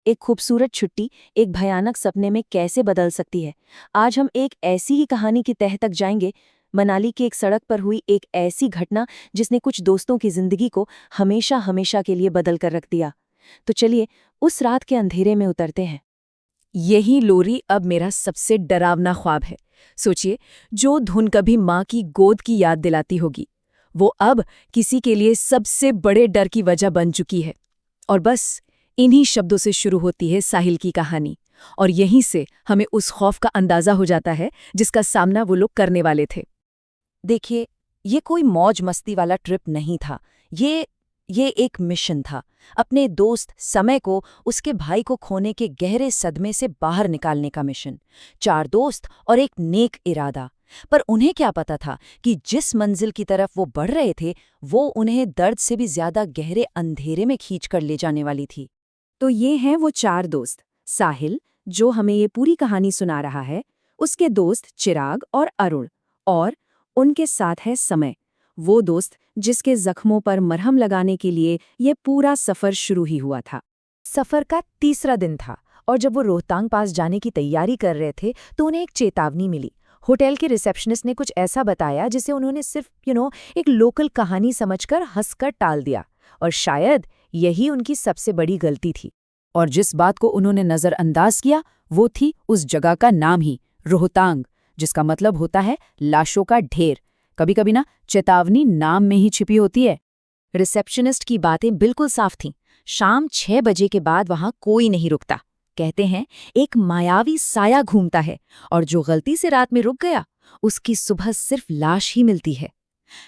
एक खूबसूरत छुट्टी एक भयानक सपने में कैसे बदल सकती है। आज हम एक ऐसी ही कहानी की तह तक जाएंगे। मनाली की एक सड़क पर हुई एक ऐसी घटना जिसने कुछ दोस्तों की जिंदगी को हमेशा हमेशा के लिए बदल कर रख दिया। तो चलिए उस रात के अंधेरे में उतरते हैं। यही लोरी अब मेरा सबसे डरावना ख्वाब है। सोचिए, जो धुन कभी माँ की गोद की याद दिलाती होगी, वो अब किसी के लिए सबसे बड़े डर की वजह बन चुकी है। और बस इन्हीं शब्दों से शुरू होती है साहिल की कहानी। और यहीं से हमें उस खौफ का अंदाजा हो जाता है जिसका सामना वो लोग करने वाले थे। देखिए, ये कोई मौज मस्ती वाला ट्रिप नहीं था। ये एक मिशन था। अपने दोस्त समय को उसके भाई को खोने के गहरे सदमे से बाहर निकालने का मिशन। 4 दोस्त और एक नेक इरादा। पर उन्हें क्या पता था कि जिस मंजिल की तरफ वो बढ़ रहे थे, वो उन्हें दर्द से भी ज्यादा गहरे अंधेरे में खींच कर ले जाने वाली थी। तो ये हैं वो 4 दोस्त। साहिल, जो हमें ये पूरी कहानी सुना रहा है, उसके दोस्त चिराग और अरुण, और उनके साथ है समय, वो दोस्त जिसके जख्मों पर मरहम लगाने के लिए ये पूरा सफर शुरू ही हुआ था। सफर का तीसरा दिन था और जब वो रोहतांग पास जाने की तैयारी कर रहे थे तो उन्हें एक चेतावनी मिली। होटल के रिसेप्शनिस्ट ने कुछ ऐसा बताया जिसे उन्होंने सिर्फ एक लोकल कहानी समझकर हंसकर टाल दिया। और शायद यही उनकी सबसे बड़ी गलती थी। और जिस बात को उन्होंने नज़रअंदाज किया वो थी उस जगह का नाम ही, रोहतांग, जिसका मतलब होता है लाशों का ढेर। कभी कभी ना चेतावनी नाम में ही छिपी होती है। रिसेप्शनिस्ट की बातें बिल्कुल साफ थीं। शाम 6 बजे के बाद वहां कोई नहीं रुकता। कहते हैं एक मायावी साया घूमता है और जो गलती से रात में रुक गया उसकी सुबह सिर्फ लाश ही मिलती है।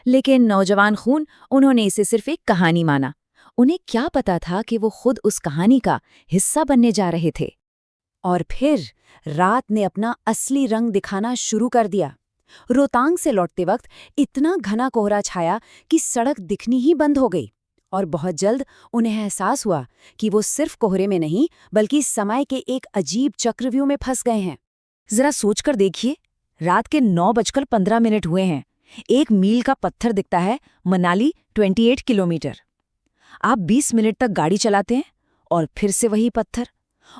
लेकिन नौजवान खून, उन्होंने इसे सिर्फ एक कहानी माना। उन्हें क्या पता था कि वो खुद उस कहानी का हिस्सा बनने जा रहे थे। और फिर रात ने अपना असली रंग दिखाना शुरू कर दिया। रोहतांग से लौटते वक्त इतना घना कोहरा छाया कि सड़क दिखनी ही बंद हो गई। और बहुत जल्द उन्हें एहसास हुआ कि वो सिर्फ कोहरे में नहीं बल्कि समय के एक अजीब चक्रव्यूह में फंस गए हैं। जरा सोचकर देखिए, रात के 9:15 हुए हैं। 1 मील का पत्थर दिखता है, मनाली 28 किलोमीटर। आप 20 मिनट तक गाड़ी चलाते हैं और फिर से वही पत्थर,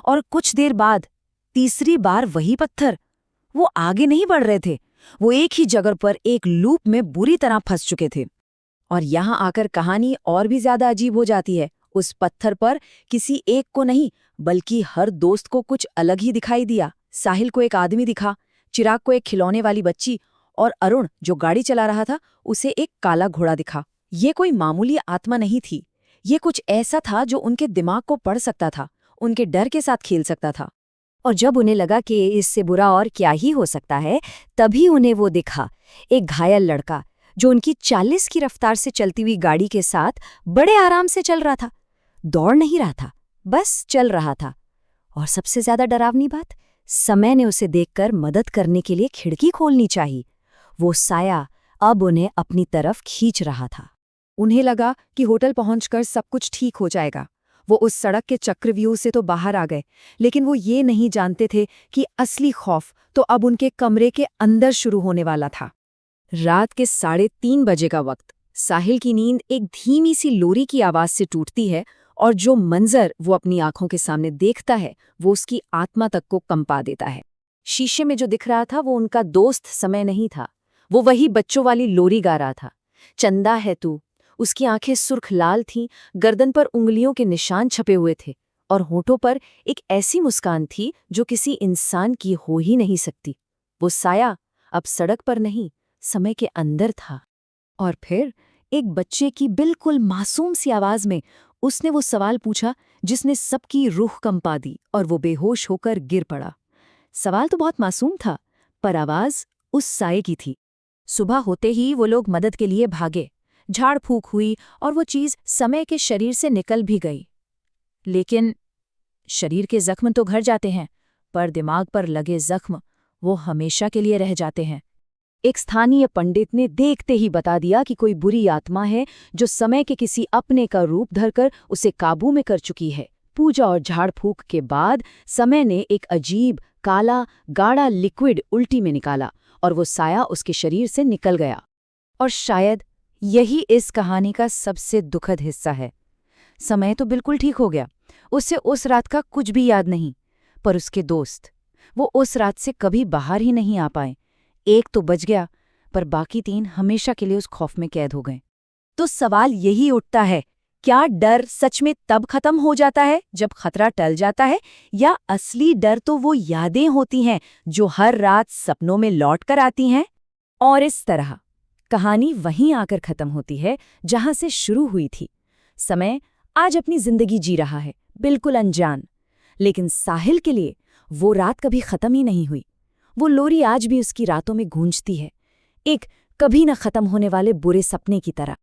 और कुछ देर बाद तीसरी बार वही पत्थर। वो आगे नहीं बढ़ रहे थे, वो एक ही जगह पर एक लूप में बुरी तरह फंस चुके थे। और यहाँ आकर कहानी और भी ज्यादा अजीब हो जाती है। उस पत्थर पर किसी एक को नहीं बल्कि हर दोस्त को कुछ अलग ही दिखाई दिया। साहिल को एक आदमी दिखा, चिराग को एक खिलौने वाली बच्ची, और अरुण जो गाड़ी चला रहा था उसे एक काला घोड़ा दिखा। ये कोई मामूली आत्मा नहीं थी, ये कुछ ऐसा था जो उनके दिमाग को पढ़ सकता था, उनके डर के साथ खेल सकता था। और जब उन्हें लगा कि इससे बुरा और क्या ही हो सकता है, तभी उन्हें वो दिखा, एक घायल लड़का जो उनकी 40 की रफ्तार से चलती हुई गाड़ी के साथ बड़े आराम से चल रहा था। दौड़ नहीं रहा था, बस चल रहा था। और सबसे ज्यादा डरावनी बात, समय ने उसे देखकर मदद करने के लिए खिड़की खोलनी चाहिए। वो साया अब उन्हें अपनी तरफ खींच रहा था। उन्हें लगा कि होटल पहुंचकर सब कुछ ठीक हो जाएगा। वो उस सड़क के चक्रव्यूह से तो बाहर आ गए, लेकिन वो ये नहीं जानते थे कि असली खौफ तो अब उनके कमरे के अंदर शुरू होने वाला था। रात के 3:30 बजे का वक्त। साहिल की नींद एक धीमी सी लोरी की आवाज से टूटती है, और जो मंजर वो अपनी आंखों के सामने देखता है वो उसकी आत्मा तक को कंपा देता है। शीशे में जो दिख रहा था वो उनका दोस्त समय नहीं था, वो वही बच्चों वाली लोरी गा रहा था। चंदा है तू। उसकी आंखें सुर्ख लाल थीं, गर्दन पर उंगलियों के निशान छपे हुए थे, और होठों पर एक ऐसी मुस्कान थी जो किसी इंसान की हो ही नहीं सकती। वो साया अब सड़क पर नहीं, समय के अंदर था। और फिर एक बच्चे की बिल्कुल मासूम सी आवाज में उसने वो सवाल पूछा जिसने सबकी रूह कंपा दी, और वो बेहोश होकर गिर पड़ा। सवाल तो बहुत मासूम था, पर आवाज उस साये की थी। सुबह होते ही वो लोग मदद के लिए भागे। झाड़ फूक हुई और वो चीज समय के शरीर से निकल भी गई। लेकिन शरीर के जख्म तो घर जाते हैं, पर दिमाग पर लगे जख्म वो हमेशा के लिए रह जाते हैं। एक स्थानीय पंडित ने देखते ही बता दिया कि कोई बुरी आत्मा है जो समय के किसी अपने का रूप धरकर उसे काबू में कर चुकी है। पूजा और झाड़ फूक के बाद समय ने एक अजीब काला गाढ़ा लिक्विड उल्टी में निकाला, और वो साया उसके शरीर से निकल गया। और शायद यही इस कहानी का सबसे दुखद हिस्सा है। समय तो बिल्कुल ठीक हो गया, उससे उस रात का कुछ भी याद नहीं। पर उसके दोस्त, वो उस रात से कभी बाहर ही नहीं आ पाए। एक तो बच गया, पर बाकी 3 हमेशा के लिए उस खौफ में कैद हो गए। तो सवाल यही उठता है, क्या डर सच में तब खत्म हो जाता है जब खतरा टल जाता है, या असली डर तो वो यादें होती हैं जो हर रात सपनों में लौट कर आती हैं? और इस तरह कहानी वहीं आकर खत्म होती है जहां से शुरू हुई थी। समय आज अपनी जिंदगी जी रहा है, बिल्कुल अनजान। लेकिन साहिल के लिए वो रात कभी खत्म ही नहीं हुई। वो लोरी आज भी उसकी रातों में गूंजती है, एक कभी न खत्म होने वाले बुरे सपने की तरह।